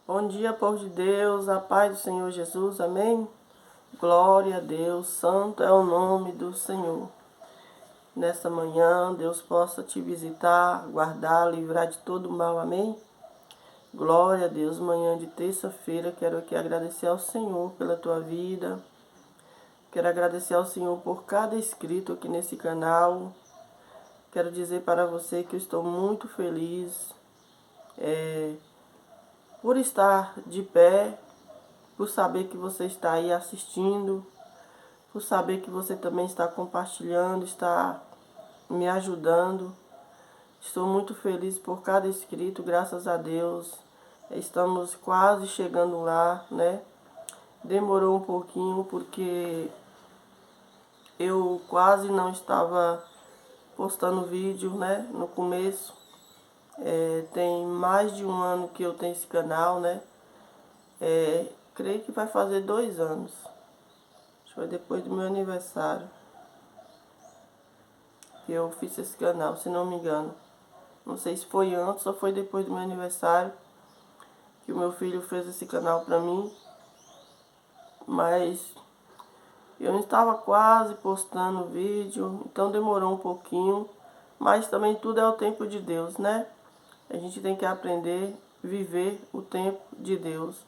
Bom dia, povo de Deus, a paz do Senhor Jesus, amém? Glória a Deus, santo é o nome do Senhor. Nessa manhã, Deus possa te visitar, guardar, livrar de todo mal, amém? Glória a Deus, manhã de terça-feira, quero aqui agradecer ao Senhor pela tua vida. Quero agradecer ao Senhor por cada inscrito aqui nesse canal. Quero dizer para você que eu estou muito feliz por estar de pé, por saber que você está aí assistindo, por saber que você também está compartilhando, está me ajudando. Estou muito feliz por cada inscrito, graças a Deus. Estamos quase chegando lá, né? Demorou um pouquinho porque eu quase não estava postando vídeo, né? No começo. Tem mais de um ano que eu tenho esse canal, né? Creio que vai fazer 2 anos. Acho que foi depois do meu aniversário que eu fiz esse canal, se não me engano. Não sei se foi antes ou foi depois do meu aniversário que o meu filho fez esse canal pra mim. Mas eu estava quase postando vídeo, então demorou um pouquinho. Mas também tudo é o tempo de Deus, né? A gente tem que aprender a viver o tempo de Deus.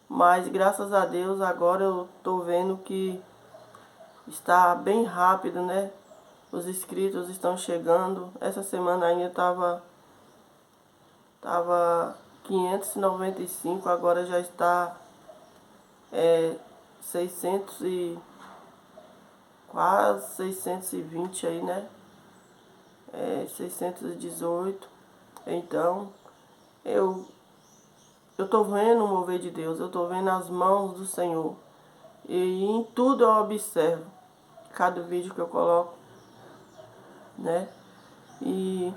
Mas graças a Deus agora eu tô vendo que está bem rápido, né? Os inscritos estão chegando. Essa semana ainda tava 595, agora já está 600 e quase 620 aí, né? 618. Então, eu tô vendo o mover de Deus, eu tô vendo as mãos do Senhor. E em tudo eu observo, cada vídeo que eu coloco, né? E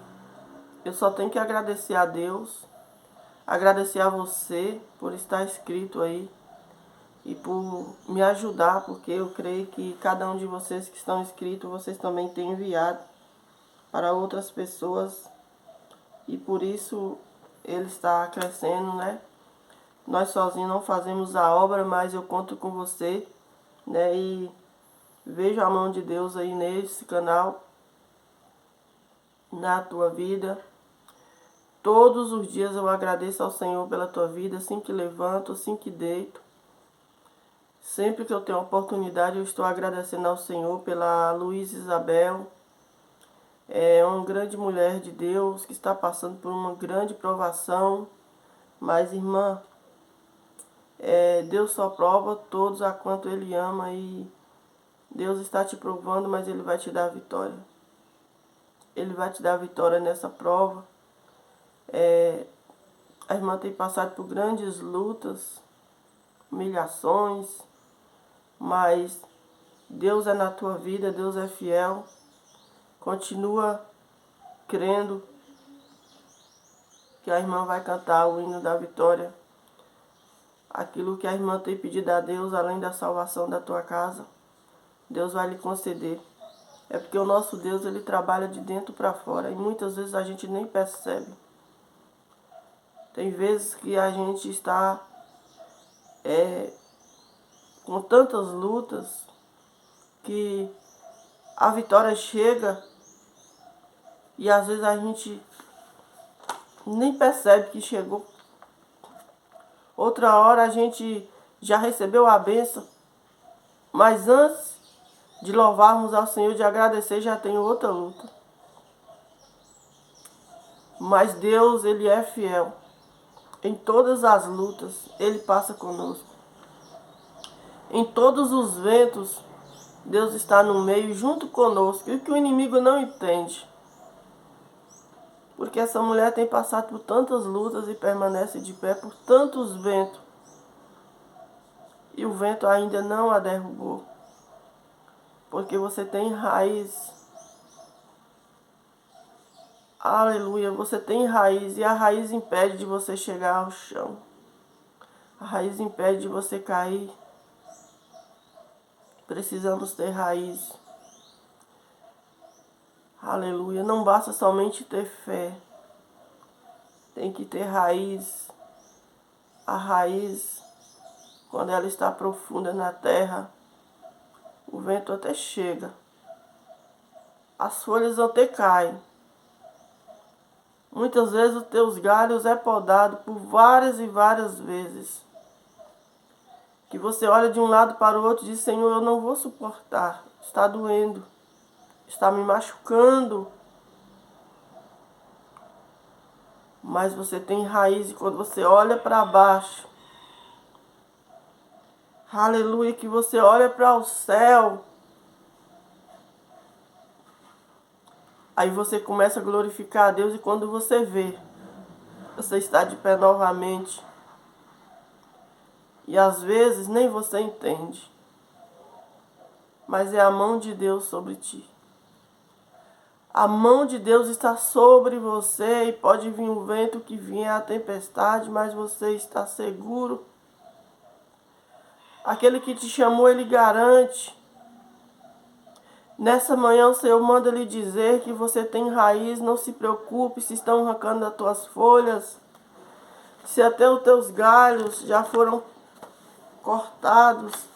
eu só tenho que agradecer a Deus, agradecer a você por estar inscrito aí e por me ajudar, porque eu creio que cada um de vocês que estão inscritos, vocês também têm enviado para outras pessoas e por isso ele está crescendo, né? Nós sozinhos não fazemos a obra, mas eu conto com você, né? E vejo a mão de Deus aí nesse canal, na tua vida. Todos os dias eu agradeço ao Senhor pela tua vida, assim que levanto, assim que deito. Sempre que eu tenho oportunidade, eu estou agradecendo ao Senhor pela Luísa Isabel. É uma grande mulher de Deus que está passando por uma grande provação. Mas, irmã, Deus só prova todos a quanto Ele ama e Deus está te provando, mas Ele vai te dar a vitória. Ele vai te dar a vitória nessa prova. A irmã tem passado por grandes lutas, humilhações, mas Deus é na tua vida, Deus é fiel. Continua crendo que a irmã vai cantar o hino da vitória. Aquilo que a irmã tem pedido a Deus, além da salvação da tua casa, Deus vai lhe conceder. É porque o nosso Deus, ele trabalha de dentro para fora e muitas vezes a gente nem percebe. Tem vezes que a gente está com tantas lutas que a vitória chega e às vezes a gente nem percebe que chegou. Outra hora a gente já recebeu a bênção, mas antes de louvarmos ao Senhor, de agradecer, já tem outra luta. Mas Deus, Ele é fiel. Em todas as lutas, Ele passa conosco. Em todos os ventos, Deus está no meio, junto conosco. E o que o inimigo não entende. Porque essa mulher tem passado por tantas lutas e permanece de pé por tantos ventos. E o vento ainda não a derrubou. Porque você tem raiz. Aleluia, você tem raiz. E a raiz impede de você chegar ao chão. A raiz impede de você cair. Precisamos ter raiz. Aleluia. Não basta somente ter fé. Tem que ter raiz. A raiz, quando ela está profunda na terra, o vento até chega. As folhas até caem. Muitas vezes os teus galhos é podado por várias e várias vezes. Que você olha de um lado para o outro e diz, Senhor, eu não vou suportar. Está doendo. Está me machucando. Mas você tem raiz e quando você olha para baixo, aleluia, que você olha para o céu, aí você começa a glorificar a Deus e quando você vê, você está de pé novamente. E às vezes nem você entende, mas é a mão de Deus sobre ti. A mão de Deus está sobre você e pode vir o vento que vier, a tempestade, mas você está seguro. Aquele que te chamou, ele garante. Nessa manhã o Senhor manda lhe dizer que você tem raiz, não se preocupe se estão arrancando as tuas folhas, se até os teus galhos já foram cortados,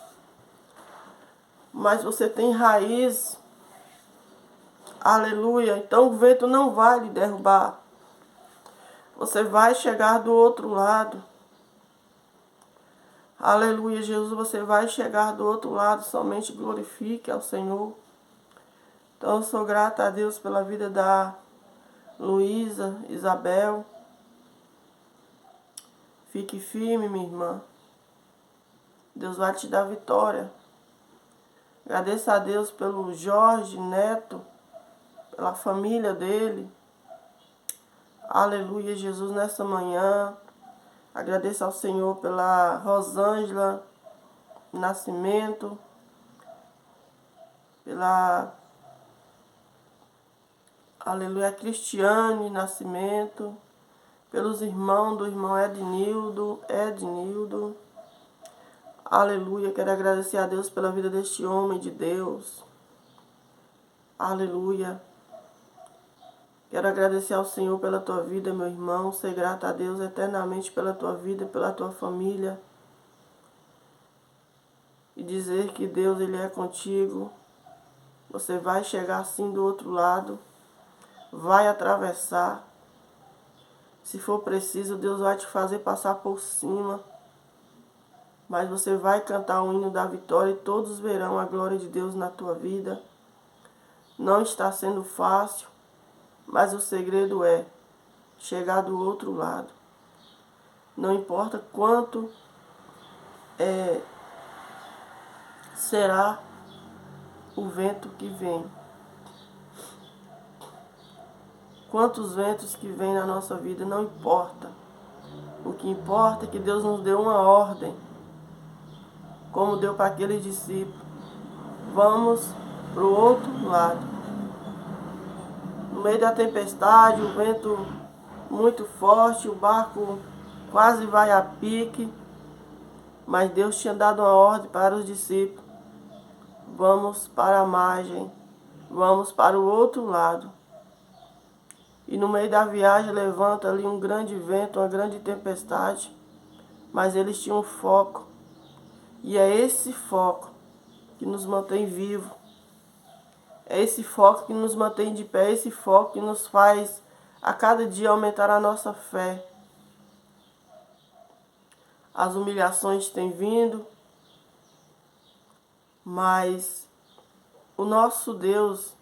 mas você tem raiz. Aleluia. Então o vento não vai lhe derrubar. Você vai chegar do outro lado. Aleluia, Jesus, você vai chegar do outro lado. Somente glorifique ao Senhor. Então eu sou grata a Deus pela vida da Luísa, Isabel. Fique firme, minha irmã. Deus vai te dar vitória. Agradeça a Deus pelo Jorge Neto, pela família dele. Aleluia, Jesus, nessa manhã. Agradeço ao Senhor pela Rosângela Nascimento, pela, aleluia, Cristiane Nascimento, pelos irmãos do irmão Ednildo. Aleluia, quero agradecer a Deus pela vida deste homem de Deus. Aleluia. Quero agradecer ao Senhor pela tua vida, meu irmão. Ser grato a Deus eternamente pela tua vida, pela tua família. E dizer que Deus, Ele é contigo. Você vai chegar assim do outro lado. Vai atravessar. Se for preciso, Deus vai te fazer passar por cima. Mas você vai cantar o hino da vitória e todos verão a glória de Deus na tua vida. Não está sendo fácil. Mas o segredo é chegar do outro lado. Não importa quanto será o vento que vem. Quantos ventos que vêm na nossa vida, não importa. O que importa é que Deus nos deu uma ordem, como deu para aquele discípulo. Vamos para o outro lado. No meio da tempestade, o vento muito forte, o barco quase vai a pique, mas Deus tinha dado uma ordem para os discípulos. Vamos para a margem, vamos para o outro lado. E no meio da viagem levanta ali um grande vento, uma grande tempestade, mas eles tinham um foco. E é esse foco que nos mantém vivos. É esse foco que nos mantém de pé, é esse foco que nos faz a cada dia aumentar a nossa fé. As humilhações têm vindo, mas o nosso Deus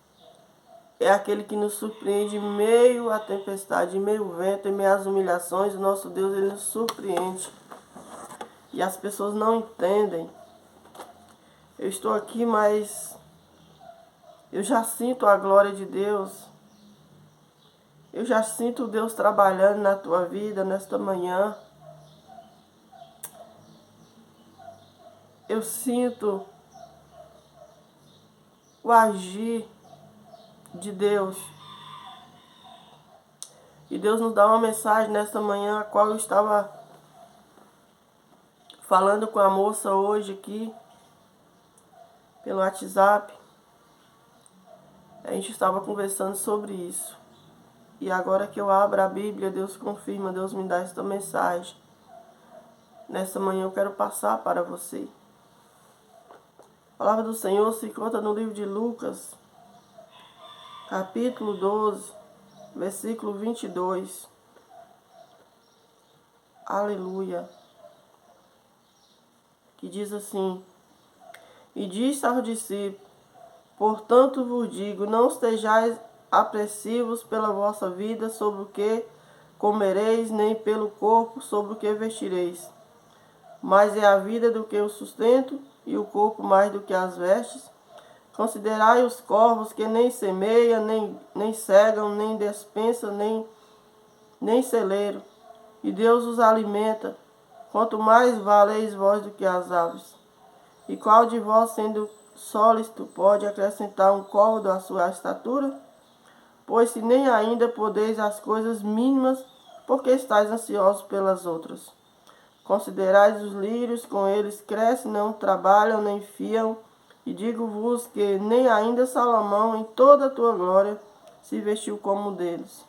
é aquele que nos surpreende em meio à tempestade, em meio ao vento, em meio às humilhações. O nosso Deus, Ele nos surpreende. E as pessoas não entendem. Eu estou aqui, mas eu já sinto a glória de Deus. Eu já sinto Deus trabalhando na tua vida nesta manhã. Eu sinto o agir de Deus. E Deus nos dá uma mensagem nesta manhã, a qual eu estava falando com a moça hoje aqui, pelo WhatsApp. A gente estava conversando sobre isso. E agora que eu abro a Bíblia, Deus confirma, Deus me dá esta mensagem. nessa manhã eu quero passar para você. A palavra do Senhor se encontra no livro de Lucas, capítulo 12, versículo 22. Aleluia. Que diz assim: E disse aos discípulos: Portanto vos digo, não estejais apressivos pela vossa vida sobre o que comereis, nem pelo corpo sobre o que vestireis. Mais é a vida do que o sustento, e o corpo mais do que as vestes. Considerai os corvos que nem semeiam, nem cegam, nem despensam, nem celeiram, e Deus os alimenta. Quanto mais valeis vós do que as aves. E qual de vós, sendo sólido, pode acrescentar um côvado à sua estatura? Pois se nem ainda podeis as coisas mínimas, porque estáis ansiosos pelas outras. Considerais os lírios, com eles crescem, não trabalham, nem fiam, e digo-vos que nem ainda Salomão, em toda a tua glória, se vestiu como um deles.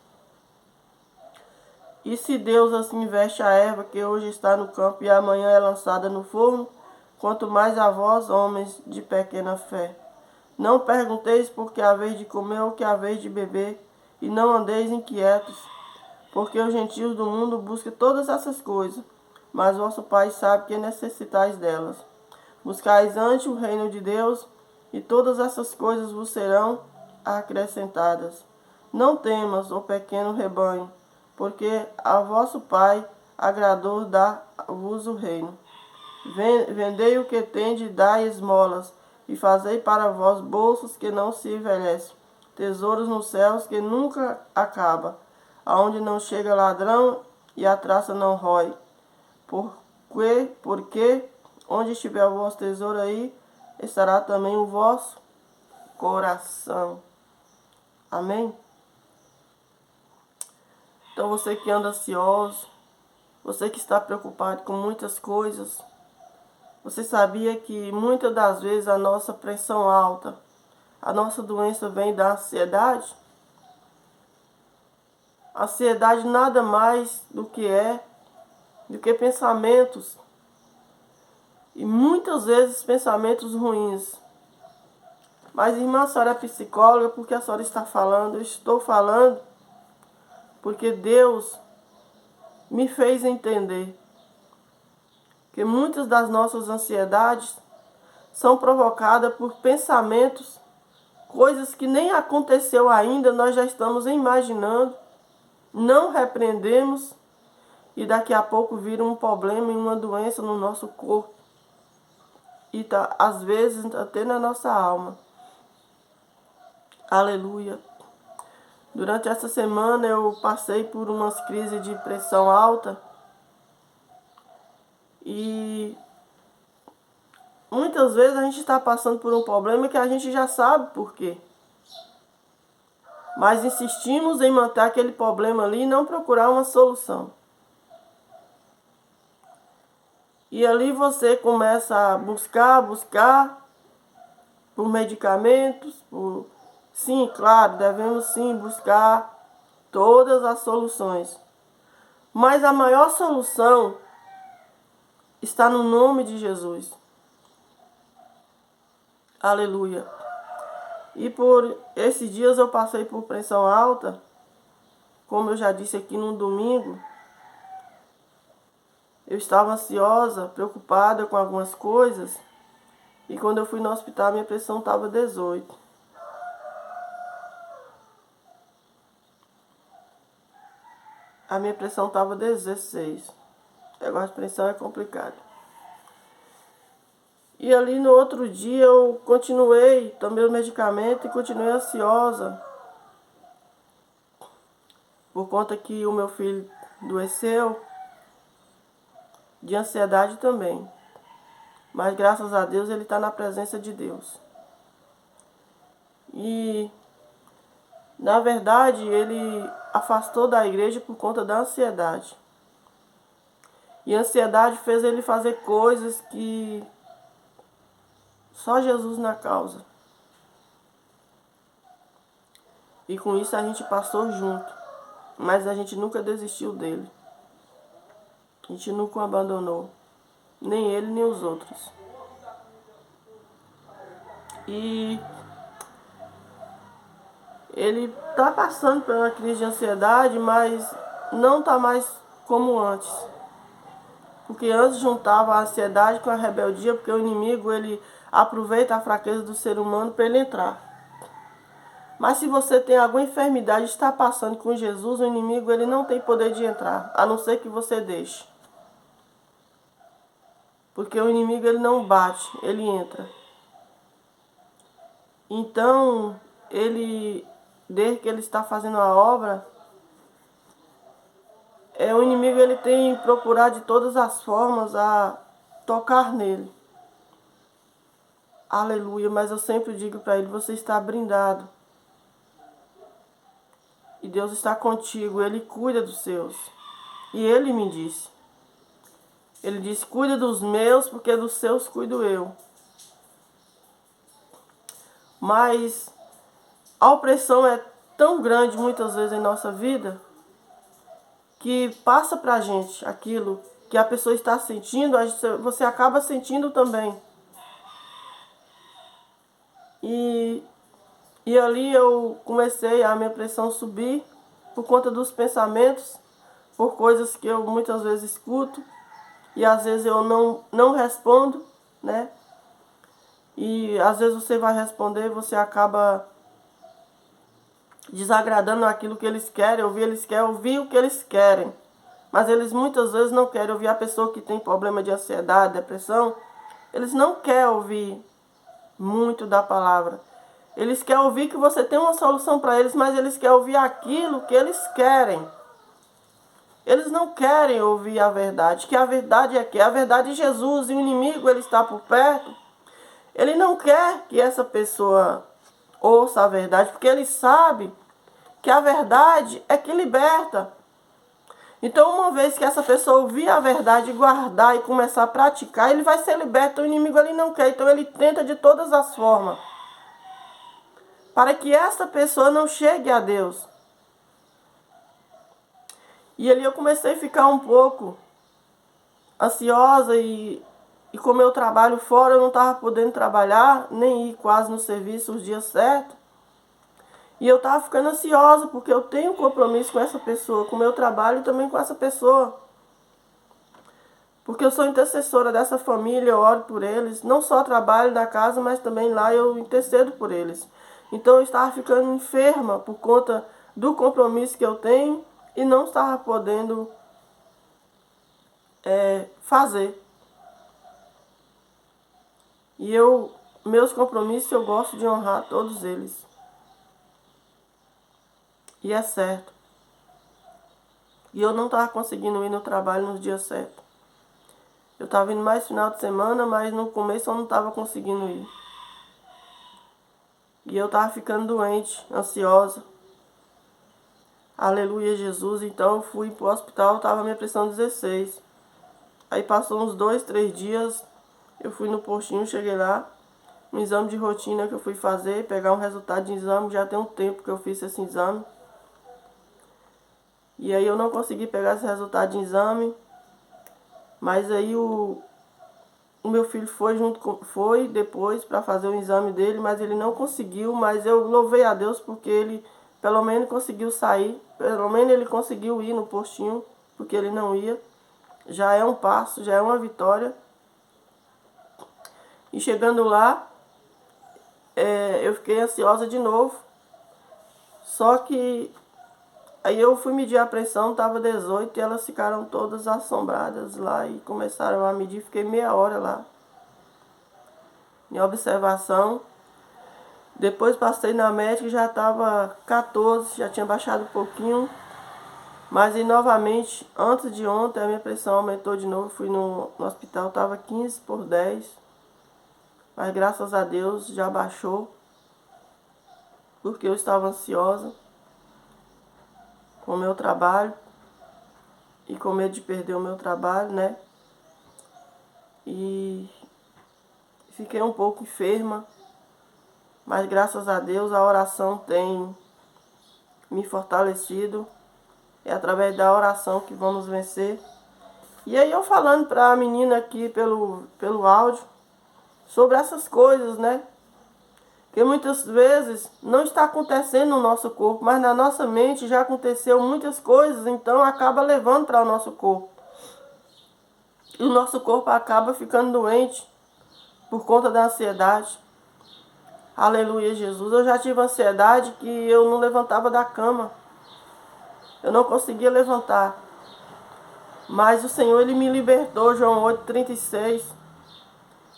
E se Deus assim veste a erva que hoje está no campo e amanhã é lançada no forno, quanto mais a vós, homens de pequena fé. Não pergunteis por que haveis de comer ou que haveis de beber, e não andeis inquietos, porque os gentios do mundo buscam todas essas coisas, mas vosso Pai sabe que necessitais delas. Buscais antes o reino de Deus, e todas essas coisas vos serão acrescentadas. Não temas, ó pequeno rebanho, porque a vosso Pai agradou dar-vos o reino. Vendei o que tendes, dai esmolas, e fazei para vós bolsos que não se envelhecem, tesouros nos céus que nunca acaba, aonde não chega ladrão e a traça não rói. Porque onde estiver o vosso tesouro, aí estará também o vosso coração. Amém? Então você que anda ansioso, você que está preocupado com muitas coisas, você sabia que muitas das vezes a nossa pressão alta, a nossa doença vem da ansiedade? A ansiedade nada mais do que pensamentos, e muitas vezes pensamentos ruins. Mas irmã, a senhora é psicóloga, porque a senhora está falando? Eu estou falando porque Deus me fez entender que muitas das nossas ansiedades são provocadas por pensamentos, coisas que nem aconteceu ainda, nós já estamos imaginando, não repreendemos e daqui a pouco vira um problema e uma doença no nosso corpo e às vezes até na nossa alma. Aleluia. Durante essa semana eu passei por umas crises de pressão alta e muitas vezes a gente está passando por um problema que a gente já sabe por quê. Mas insistimos em manter aquele problema ali e não procurar uma solução. E ali você começa a buscar por medicamentos, Sim, claro, devemos sim buscar todas as soluções. Mas a maior solução está no nome de Jesus. Aleluia. E por esses dias eu passei por pressão alta, como eu já disse aqui no domingo. Eu estava ansiosa, preocupada com algumas coisas, e quando eu fui no hospital minha pressão estava 18. A minha pressão estava 16. O negócio de pressão é complicado. E ali no outro dia eu continuei, tomei o medicamento e continuei ansiosa. Por conta que o meu filho adoeceu de ansiedade também. Mas graças a Deus ele está na presença de Deus. E na verdade ele afastou da igreja por conta da ansiedade. E a ansiedade fez ele fazer coisas que só Jesus na causa. E com isso a gente passou junto. Mas a gente nunca desistiu dele. A gente nunca o abandonou. nem ele, nem os outros. E ele está passando por uma crise de ansiedade, mas não está mais como antes. Porque antes juntava a ansiedade com a rebeldia, porque o inimigo ele aproveita a fraqueza do ser humano para ele entrar. Mas se você tem alguma enfermidade e está passando com Jesus, o inimigo ele não tem poder de entrar, a não ser que você deixe. Porque o inimigo ele não bate, ele entra. Então, desde que ele está fazendo a obra, o inimigo ele tem procurado de todas as formas a tocar nele. Aleluia, mas eu sempre digo para ele, você está brindado. E Deus está contigo, Ele cuida dos seus. E Ele me disse. Ele disse, cuida dos meus, porque dos seus cuido eu. Mas a opressão é tão grande muitas vezes em nossa vida, que passa pra gente aquilo que a pessoa está sentindo, você acaba sentindo também. E ali eu comecei a minha pressão subir por conta dos pensamentos, por coisas que eu muitas vezes escuto e às vezes eu não respondo, né? E às vezes você vai responder e você acaba desagradando aquilo que eles querem ouvir. Eles querem ouvir o que eles querem, mas eles muitas vezes não querem ouvir. A pessoa que tem problema de ansiedade, depressão, eles não querem ouvir muito da palavra. Eles querem ouvir que você tem uma solução para eles, mas eles querem ouvir aquilo que eles querem. Eles não querem ouvir a verdade, que a verdade é que a verdade é Jesus, e o inimigo ele está por perto. Ele não quer que essa pessoa ouça a verdade, porque ele sabe que a verdade é que liberta. Então, uma vez que essa pessoa ouvir a verdade, guardar e começar a praticar, ele vai ser liberto. O inimigo ele não quer, então ele tenta de todas as formas para que essa pessoa não chegue a Deus. E ali eu comecei a ficar um pouco ansiosa e como eu trabalho fora, eu não estava podendo trabalhar, nem ir quase no serviço os dias certos. E eu estava ficando ansiosa, porque eu tenho um compromisso com essa pessoa, com o meu trabalho e também com essa pessoa. Porque eu sou intercessora dessa família, eu oro por eles. Não só trabalho na casa, mas também lá eu intercedo por eles. Então eu estava ficando enferma por conta do compromisso que eu tenho e não estava podendo fazer. E meus compromissos eu gosto de honrar todos eles. E é certo. E eu não estava conseguindo ir no trabalho nos dias certos. Eu estava indo mais final de semana, mas no começo eu não estava conseguindo ir. E eu estava ficando doente, ansiosa. Aleluia, Jesus. Então eu fui pro hospital, estava minha pressão 16. Aí passou uns 2, 3 dias, eu fui no postinho, cheguei lá. Um exame de rotina que eu fui fazer, pegar um resultado de exame. Já tem um tempo que eu fiz esse exame. E aí eu não consegui pegar esse resultado de exame. Mas aí o meu filho foi depois para fazer o exame dele, mas ele não conseguiu. Mas eu louvei a Deus porque ele pelo menos conseguiu sair. Pelo menos ele conseguiu ir no postinho, porque ele não ia. Já é um passo, já é uma vitória. E chegando lá, eu fiquei ansiosa de novo. Só que aí eu fui medir a pressão, estava 18 e elas ficaram todas assombradas lá e começaram a medir. Fiquei meia hora lá em observação. Depois passei na médica e já estava 14, já tinha baixado um pouquinho. Mas aí novamente, antes de ontem, a minha pressão aumentou de novo. Fui no hospital, estava 15/10. Mas graças a Deus já baixou. Porque eu estava ansiosa com o meu trabalho. E com medo de perder o meu trabalho, né? E fiquei um pouco enferma. Mas graças a Deus a oração tem me fortalecido. É através da oração que vamos vencer. E aí eu falando para a menina aqui pelo áudio sobre essas coisas, né? Que muitas vezes não está acontecendo no nosso corpo, mas na nossa mente já aconteceu muitas coisas, então acaba levando para o nosso corpo. E o nosso corpo acaba ficando doente por conta da ansiedade. Aleluia, Jesus. Eu já tive ansiedade que eu não levantava da cama. Eu não conseguia levantar. Mas o Senhor, Ele me libertou, João 8,36.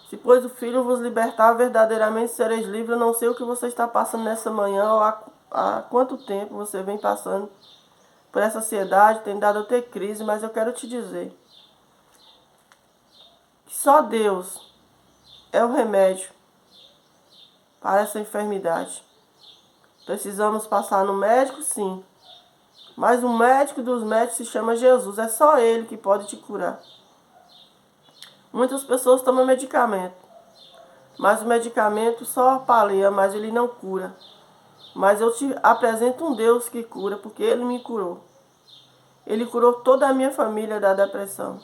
Se pois o Filho vos libertar, verdadeiramente sereis livres. Eu não sei o que você está passando nessa manhã ou há quanto tempo você vem passando por essa ansiedade, tem dado a ter crise, mas eu quero te dizer que só Deus é o remédio para essa enfermidade. Precisamos passar no médico, sim. Mas o médico dos médicos se chama Jesus. É só Ele que pode te curar. Muitas pessoas tomam medicamento. Mas o medicamento só paliza, mas ele não cura. Mas eu te apresento um Deus que cura, porque Ele me curou. Ele curou toda a minha família da depressão.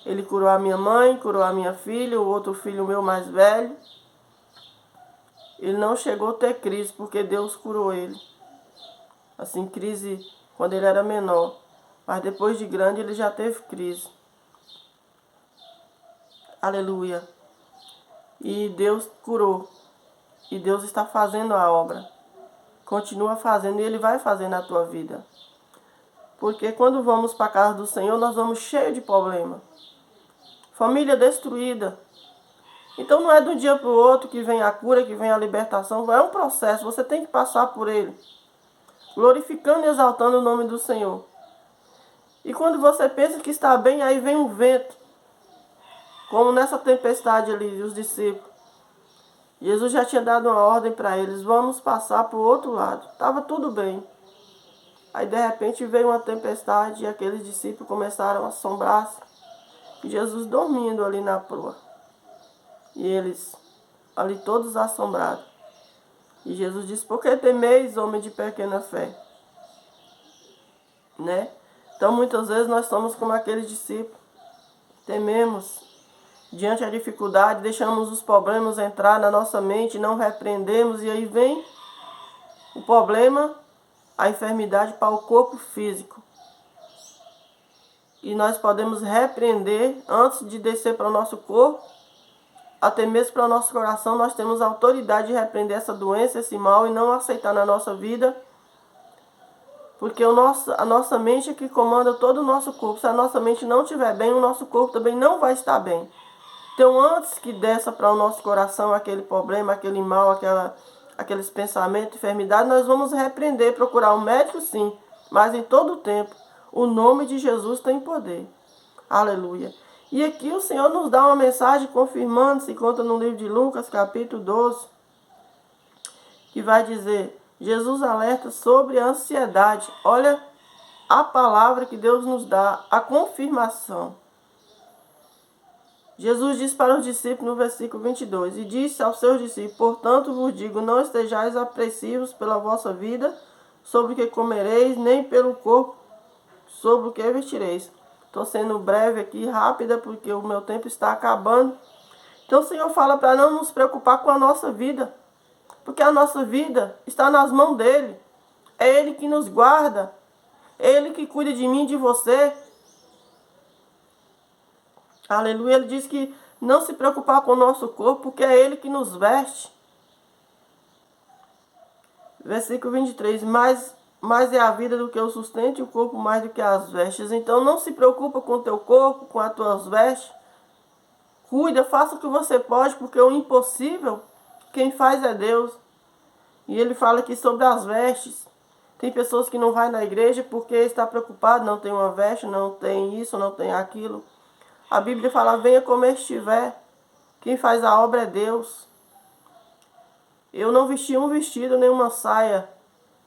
Ele curou a minha mãe, curou a minha filha, o outro filho meu mais velho. Ele não chegou a ter crise, porque Deus curou ele. Assim, crise quando ele era menor. Mas depois de grande ele já teve crise. Aleluia. E Deus curou. E Deus está fazendo a obra. Continua fazendo e Ele vai fazer na tua vida. Porque quando vamos para a casa do Senhor, nós vamos cheios de problema. Família destruída. Então não é de um dia para o outro que vem a cura, que vem a libertação. É um processo, você tem que passar por ele. Glorificando e exaltando o nome do Senhor. E quando você pensa que está bem, aí vem um vento. Como nessa tempestade ali, os discípulos. Jesus já tinha dado uma ordem para eles, vamos passar para o outro lado. Estava tudo bem. Aí de repente veio uma tempestade e aqueles discípulos começaram a assombrar-se. E Jesus dormindo ali na proa. E eles ali todos assombrados. E Jesus disse, por que temeis, homem de pequena fé? Né? Então muitas vezes nós somos como aqueles discípulos. Tememos. Diante da dificuldade, deixamos os problemas entrar na nossa mente, não repreendemos, e aí vem o problema, a enfermidade para o corpo físico. E nós podemos repreender antes de descer para o nosso corpo, até mesmo para o nosso coração, nós temos a autoridade de repreender essa doença, esse mal, e não aceitar na nossa vida, porque a nossa mente é que comanda todo o nosso corpo. Se a nossa mente não estiver bem, o nosso corpo também não vai estar bem. Então, antes que desça para o nosso coração aquele problema, aquele mal, aqueles pensamentos, enfermidade, nós vamos repreender, procurar um médico, sim, mas em todo o tempo, o nome de Jesus tem poder. Aleluia. E aqui o Senhor nos dá uma mensagem confirmando, se conta no livro de Lucas, capítulo 12, que vai dizer, Jesus alerta sobre a ansiedade. Olha a palavra que Deus nos dá, a confirmação. Jesus disse para os discípulos no versículo 22, e disse aos seus discípulos, portanto vos digo, não estejais apreensivos pela vossa vida, sobre o que comereis, nem pelo corpo, sobre o que vestireis. Estou sendo breve aqui, rápida, porque o meu tempo está acabando. Então o Senhor fala para não nos preocupar com a nossa vida, porque a nossa vida está nas mãos dEle. É Ele que nos guarda, é Ele que cuida de mim e de você. Aleluia, Ele diz que não se preocupar com o nosso corpo, porque é Ele que nos veste. Versículo 23, mais é a vida do que o sustento e o corpo mais do que as vestes. Então não se preocupa com o teu corpo, com as tuas vestes. Cuida, faça o que você pode, porque o impossível, quem faz é Deus. E Ele fala aqui sobre as vestes. Tem pessoas que não vão na igreja porque está preocupado, não tem uma veste, não tem isso, não tem aquilo. A Bíblia fala, venha como estiver. Quem faz a obra é Deus. Eu não vesti um vestido, nem uma saia.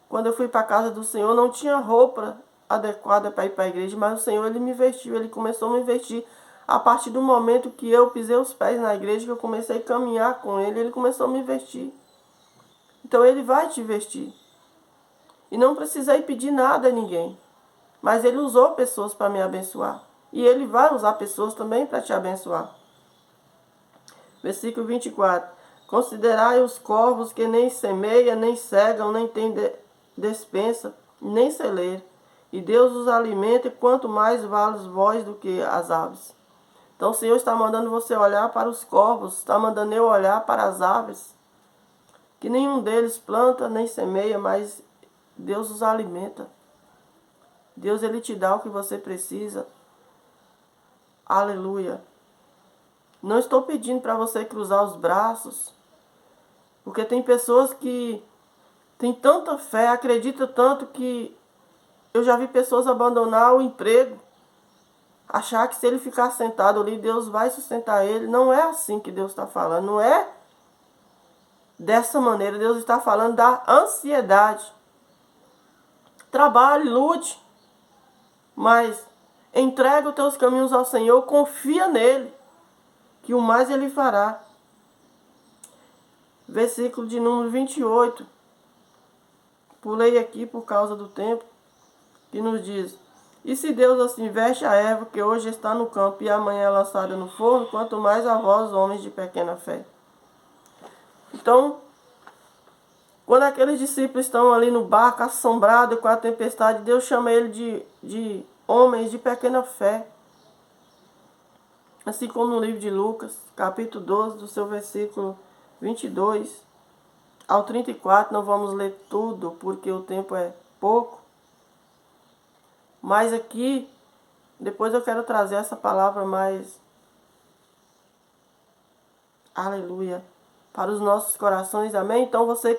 Quando eu fui para a casa do Senhor, não tinha roupa adequada para ir para a igreja, mas o Senhor, Ele me vestiu, Ele começou a me vestir. A partir do momento que eu pisei os pés na igreja, que eu comecei a caminhar com Ele, Ele começou a me vestir. Então Ele vai te vestir. E não precisei pedir nada a ninguém. Mas Ele usou pessoas para me abençoar. E Ele vai usar pessoas também para te abençoar. Versículo 24. Considerai os corvos que nem semeia, nem cegam, nem tem despensa, nem celeiro. E Deus os alimenta, e quanto mais vales vós do que as aves. Então o Senhor está mandando você olhar para os corvos, está mandando eu olhar para as aves, que nenhum deles planta nem semeia, mas Deus os alimenta. Deus, Ele te dá o que você precisa. Aleluia. Não estou pedindo para você cruzar os braços, porque tem pessoas que têm tanta fé, acreditam tanto que eu já vi pessoas abandonar o emprego, achar que se ele ficar sentado ali, Deus vai sustentar ele. Não é assim que Deus está falando, não é dessa maneira. Deus está falando da ansiedade. Trabalhe, lute, mas entrega os teus caminhos ao Senhor, confia nele, que o mais Ele fará. Versículo de número 28. Pulei aqui por causa do tempo, que nos diz: e se Deus assim veste a erva que hoje está no campo e amanhã é lançada no forno, quanto mais a vós, homens de pequena fé. Então, quando aqueles discípulos estão ali no barco, assombrados com a tempestade, Deus chama ele de homens de pequena fé. Assim como no livro de Lucas, capítulo 12, do seu versículo 22 ao 34, não vamos ler tudo, porque o tempo é pouco. Mas aqui, depois eu quero trazer essa palavra mais, aleluia, para os nossos corações, amém? Então você que